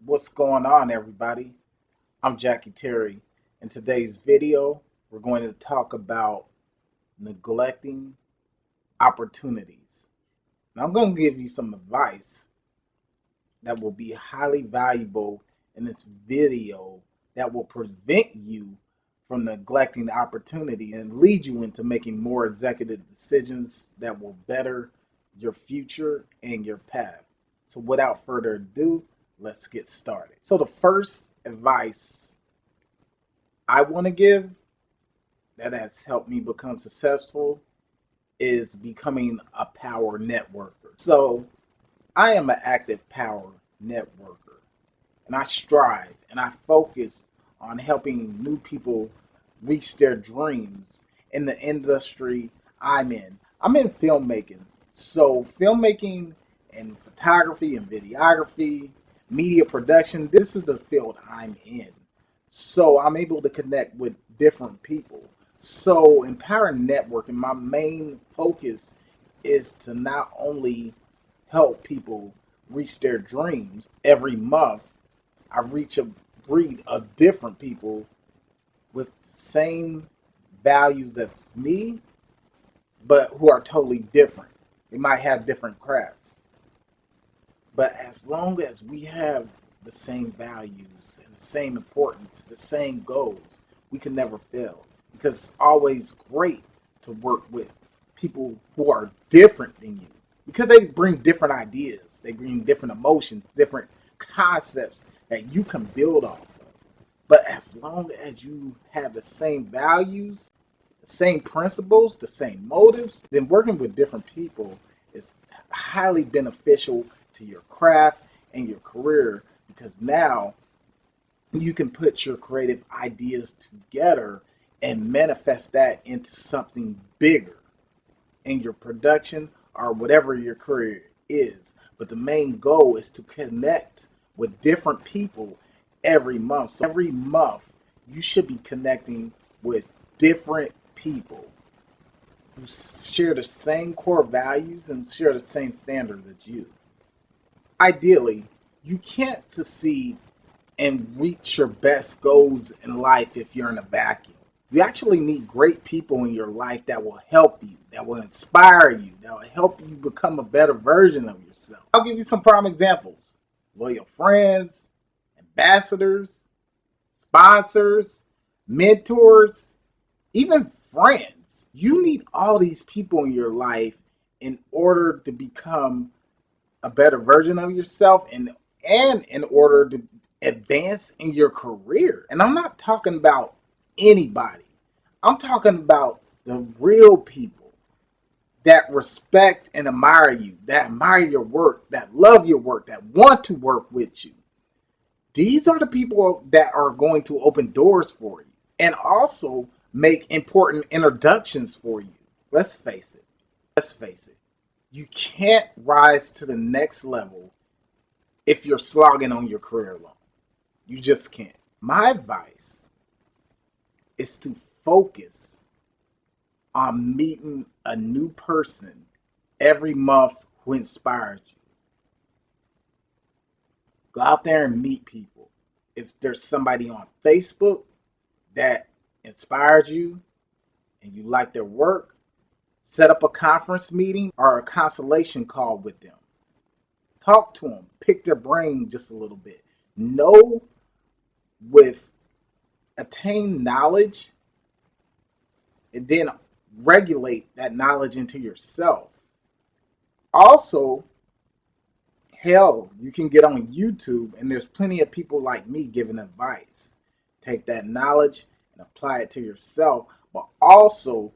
What's going on, everybody? I'm Jackie Terry. In today's video, we're going to talk about neglecting opportunities. Now, I'm going to give you some advice that will be highly valuable in this video that will prevent you from neglecting the opportunity and lead you into making more executive decisions that will better your future and your path. So, without further ado, let's get started. So, the first advice I want to give that has helped me become successful is becoming a power networker. So, I am an active power networker, and I strive and I focus on helping new people reach their dreams in the industry I'm in. I'm in filmmaking. So, filmmaking and photography and videography, media production, this is the field I'm in. So, I'm able to connect with different people. So, in power networking, my main focus is to not only help people reach their dreams. Every month, I reach a breed of different people with the same values as me, but who are totally different. They might have different crafts. But as long as we have the same values and the same importance, the same goals, we can never fail. Because it's always great to work with people who are different than you. Because they bring different ideas, they bring different emotions, different concepts that you can build off of. But as long as you have the same values, the same principles, the same motives, then working with different people is highly beneficial to your craft and your career, because now you can put your creative ideas together and manifest that into something bigger in your production or whatever your career is. But the main goal is to connect with different people every month. So every month you should be connecting with different people who share the same core values and share the same standards as you. Ideally, you can't succeed and reach your best goals in life if you're in a vacuum. You actually need great people in your life that will help you, that will inspire you, that will help you become a better version of yourself. I'll give you some prime examples: loyal friends, ambassadors, sponsors, mentors, even friends. You need all these people in your life in order to become a better version of yourself and in order to advance in your career. And I'm not talking about anybody. I'm talking about the real people that respect and admire you, that admire your work, that love your work, that want to work with you. These are the people that are going to open doors for you and also make important introductions for you. Let's face it. Let's face it. You can't rise to the next level if you're slogging on your career alone. You just can't. My advice is to focus on meeting a new person every month who inspires you. Go out there and meet people. If there's somebody on Facebook that inspires you and you like their work, set up a conference meeting or a consultation call with them. Talk to them, pick their brain just a little bit. Know with attain knowledge and then regulate that knowledge into yourself. Also, hell, you can get on YouTube and there's plenty of people like me giving advice. Take that knowledge and apply it to yourself, but also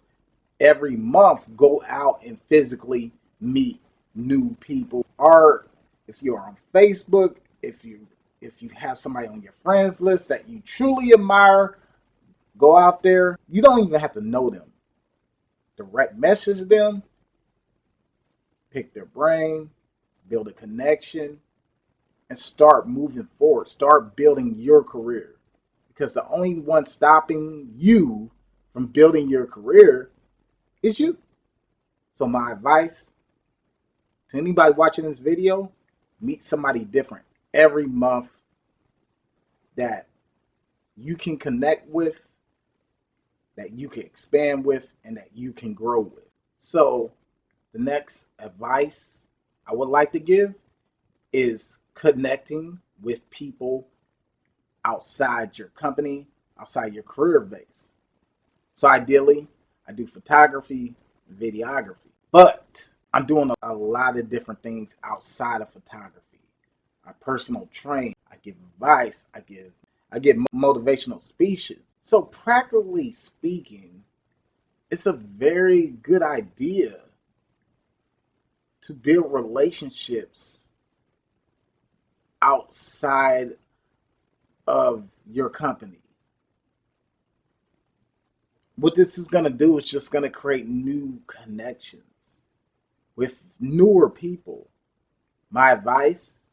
every month go out and physically meet new people. Or if you're on Facebook, if you have somebody on your friends list that you truly admire, go out there. You don't even have to know them. Direct message them, pick their brain, build a connection, and start moving forward. Start building your career. Because the only one stopping you from building your career is you. So my advice to anybody watching this video, meet somebody different every month that you can connect with, that you can expand with, and that you can grow with. So the next advice I would like to give is connecting with people outside your company, outside your career base. So ideally, I do photography and videography, but I'm doing a lot of different things outside of photography. I personal train, I give advice, I give motivational speeches. So practically speaking, it's a very good idea to build relationships outside of your company. What this is going to do is just going to create new connections with newer people. My advice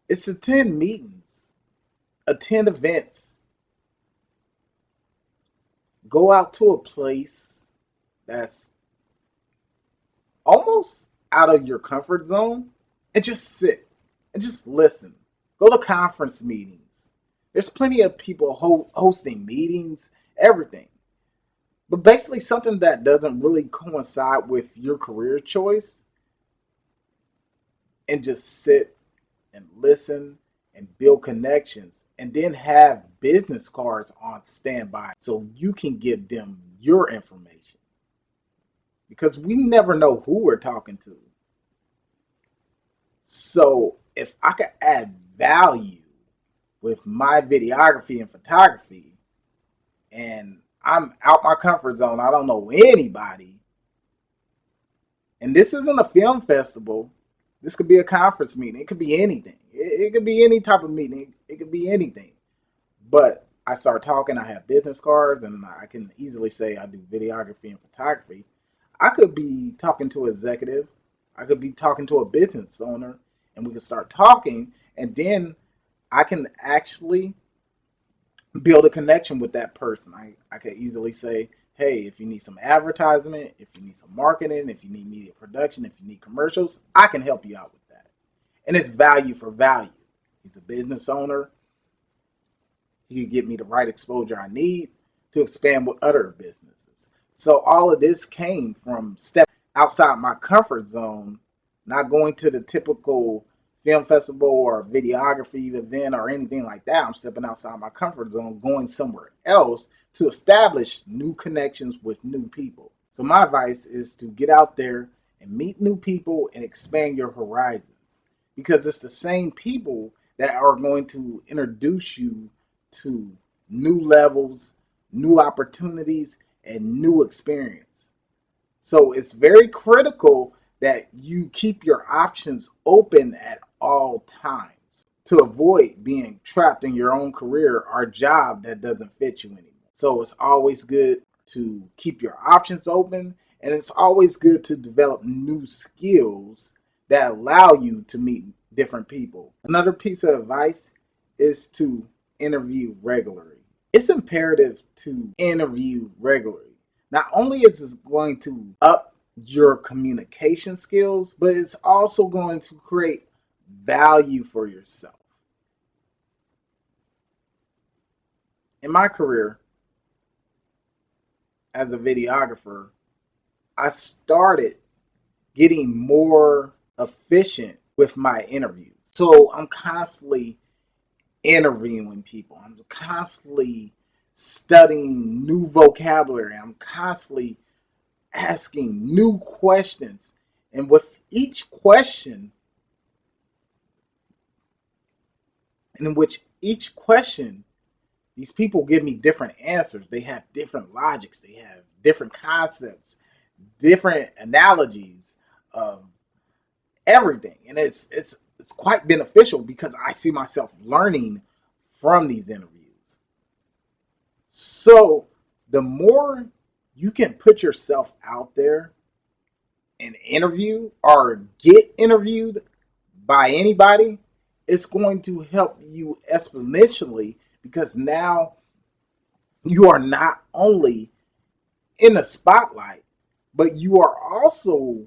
is to attend meetings, attend events, go out to a place that's almost out of your comfort zone and just sit and just listen. Go to conference meetings. There's plenty of people hosting meetings, everything. But basically, something that doesn't really coincide with your career choice, and just sit and listen and build connections, and then have business cards on standby so you can give them your information. Because we never know who we're talking to. So if I could add value with my videography and photography, and I'm out my comfort zone, I don't know anybody, and this isn't a film festival, this could be a conference meeting, it could be anything. It could be any type of meeting, it could be anything. But I start talking, I have business cards, and I can easily say I do videography and photography. I could be talking to an executive, I could be talking to a business owner, and we can start talking, and then I can actually build a connection with that person. I could easily say, hey, if you need some advertisement, if you need some marketing, if you need media production, if you need commercials, I can help you out with that. And it's value for value. He's a business owner. He can get me the right exposure I need to expand with other businesses. So all of this came from stepping outside my comfort zone, not going to the typical film festival or videography event or anything like that. I'm stepping outside my comfort zone, going somewhere else to establish new connections with new people. So my advice is to get out there and meet new people and expand your horizons, because it's the same people that are going to introduce you to new levels, new opportunities, and new experience. So it's very critical that you keep your options open at all times to avoid being trapped in your own career or job that doesn't fit you anymore. So it's always good to keep your options open, and it's always good to develop new skills that allow you to meet different people. Another piece of advice is to interview regularly. It's imperative to interview regularly. Not only is this going to up your communication skills, but it's also going to create value for yourself. In my career as a videographer, I started getting more efficient with my interviews. So I'm constantly interviewing people. I'm constantly studying new vocabulary. I'm constantly asking new questions. And with each question, these people give me different answers. They have different logics. They have different concepts, different analogies of everything. And it's quite beneficial because I see myself learning from these interviews. So the more you can put yourself out there and interview or get interviewed by anybody, it's going to help you exponentially, because now you are not only in the spotlight, but you are also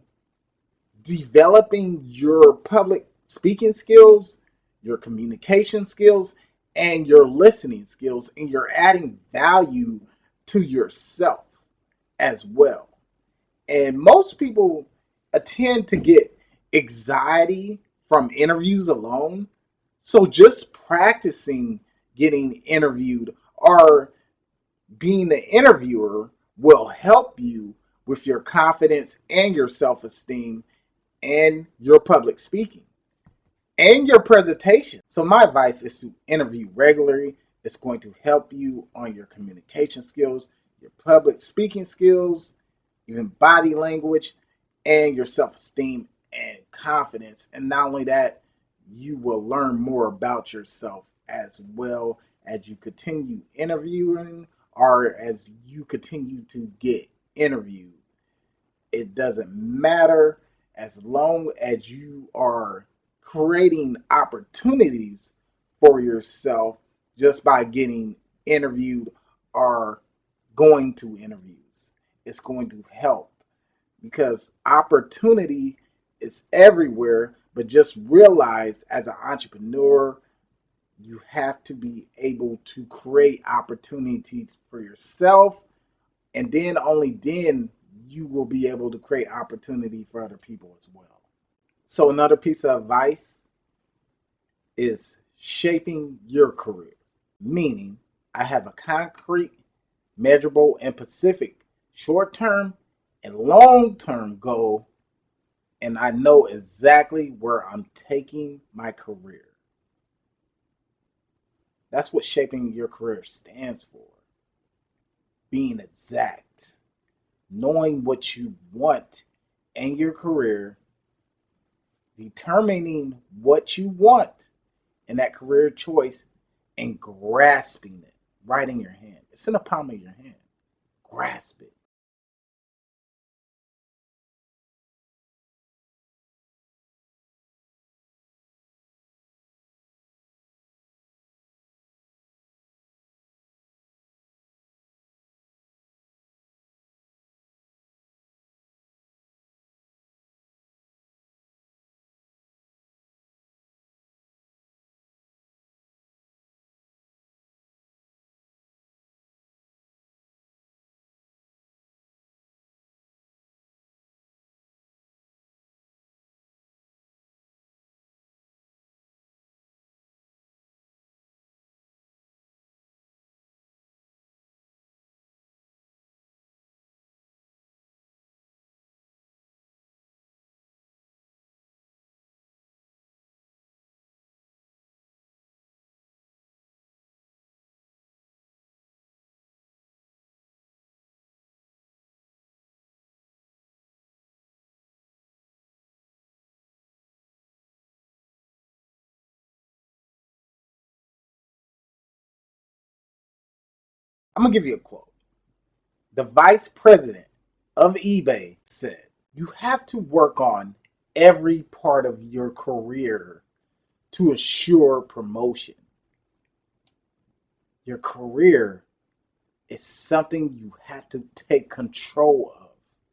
developing your public speaking skills, your communication skills, and your listening skills, and you're adding value to yourself as well. And most people tend to get anxiety from interviews alone. So just practicing getting interviewed or being the interviewer will help you with your confidence and your self-esteem and your public speaking and your presentation. So my advice is to interview regularly. It's going to help you on your communication skills, your public speaking skills, even body language, and your self-esteem and confidence. And not only that, you will learn more about yourself as well as you continue interviewing or as you continue to get interviewed. It doesn't matter as long as you are creating opportunities for yourself just by getting interviewed or going to interviews. It's going to help because opportunity is everywhere, but just realize as an entrepreneur, you have to be able to create opportunities for yourself, and then only then you will be able to create opportunity for other people as well. So another piece of advice is shaping your career, meaning I have a concrete, measurable, and specific short-term and long-term goal, and I know exactly where I'm taking my career. That's what shaping your career stands for. Being exact, knowing what you want in your career, determining what you want in that career choice, and grasping it right in your hand. It's in the palm of your hand. Grasp it. I'm going to give you a quote. The vice president of eBay said, "You have to work on every part of your career to assure promotion." Your career is something you have to take control of,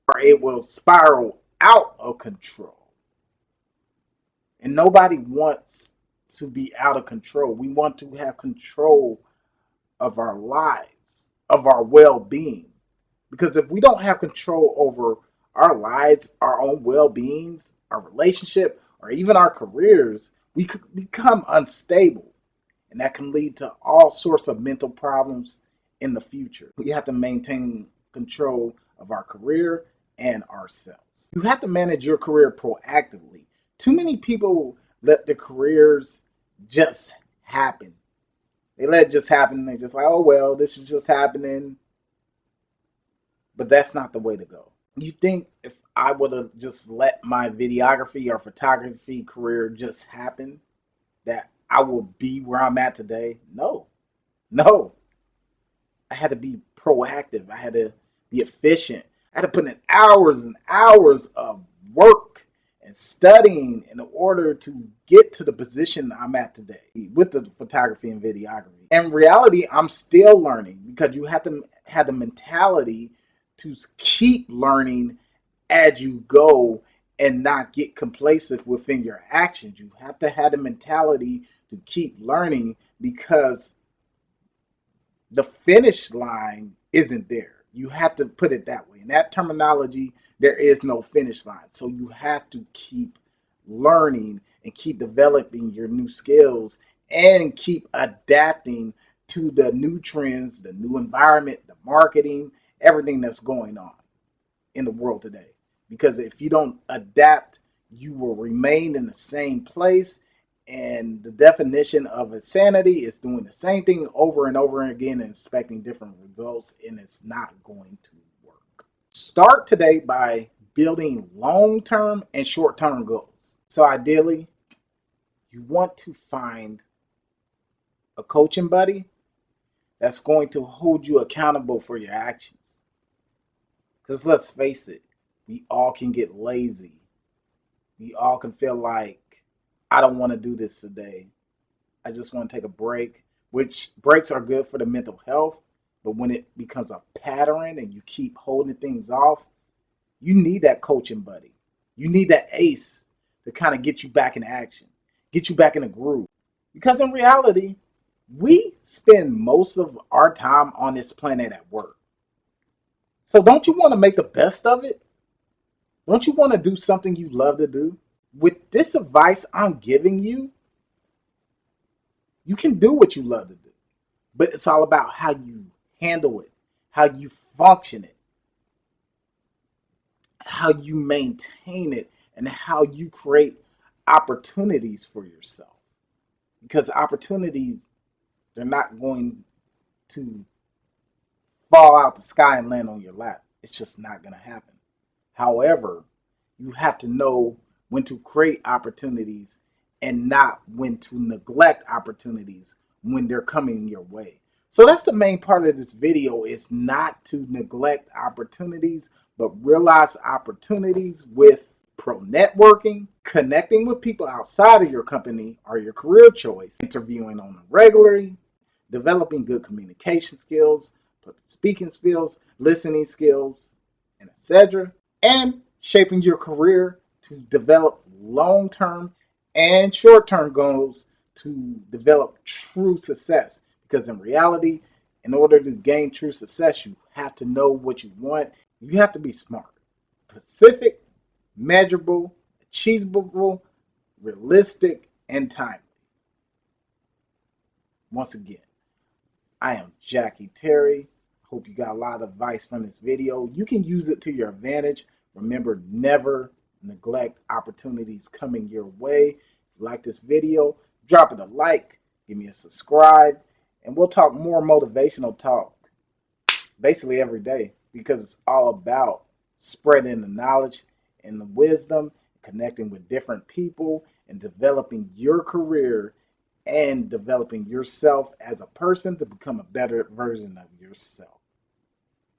or it will spiral out of control. And nobody wants to be out of control. We want to have control of our lives, of our well-being. Because if we don't have control over our lives, our own well-beings, our relationship, or even our careers, we could become unstable. And that can lead to all sorts of mental problems in the future. We have to maintain control of our career and ourselves. You have to manage your career proactively. Too many people let their careers just happen. They let it just happen. They're just like, oh, well, this is just happening. But that's not the way to go. You think if I would have just let my videography or photography career just happen, that I will be where I'm at today? No. I had to be proactive. I had to be efficient. I had to put in hours and hours of work and studying in order to get to the position I'm at today with the photography and videography. In reality, I'm still learning because you have to have the mentality to keep learning as you go and not get complacent within your actions. You have to have the mentality to keep learning, because the finish line isn't there. You have to put it that way. In that terminology, there is no finish line. So you have to keep learning and keep developing your new skills and keep adapting to the new trends, the new environment, the marketing, everything that's going on in the world today. Because if you don't adapt, you will remain in the same place. And the definition of insanity is doing the same thing over and over again and expecting different results, and it's not going to work. Start today by building long-term and short-term goals. So ideally, you want to find a coaching buddy that's going to hold you accountable for your actions. Because let's face it, we all can get lazy. We all can feel like, I don't want to do this today. I just want to take a break, which breaks are good for the mental health. But when it becomes a pattern and you keep holding things off, you need that coaching buddy. You need that ace to kind of get you back in action, get you back in a groove. Because in reality, we spend most of our time on this planet at work. So don't you want to make the best of it? Don't you want to do something you love to do? With this advice I'm giving you, you can do what you love to do. But it's all about how you handle it, how you function it, how you maintain it, and how you create opportunities for yourself. Because opportunities, they're not going to fall out the sky and land on your lap. It's just not going to happen. However, you have to know when to create opportunities and not when to neglect opportunities when they're coming your way. So that's the main part of this video, is not to neglect opportunities, but realize opportunities with pro networking, connecting with people outside of your company or your career choice, interviewing on a regularly, developing good communication skills, speaking skills, listening skills, and etc. And shaping your career to develop long-term and short-term goals to develop true success. Because in reality, in order to gain true success, you have to know what you want. You have to be smart, specific, measurable, achievable, realistic, and timely. Once again, I am Jackie Terry. Hope you got a lot of advice from this video. You can use it to your advantage. Remember, never neglect opportunities coming your way. If you like this video, drop it a like, give me a subscribe, and we'll talk more motivational talk basically every day, because it's all about spreading the knowledge and the wisdom, connecting with different people, and developing your career and developing yourself as a person to become a better version of yourself.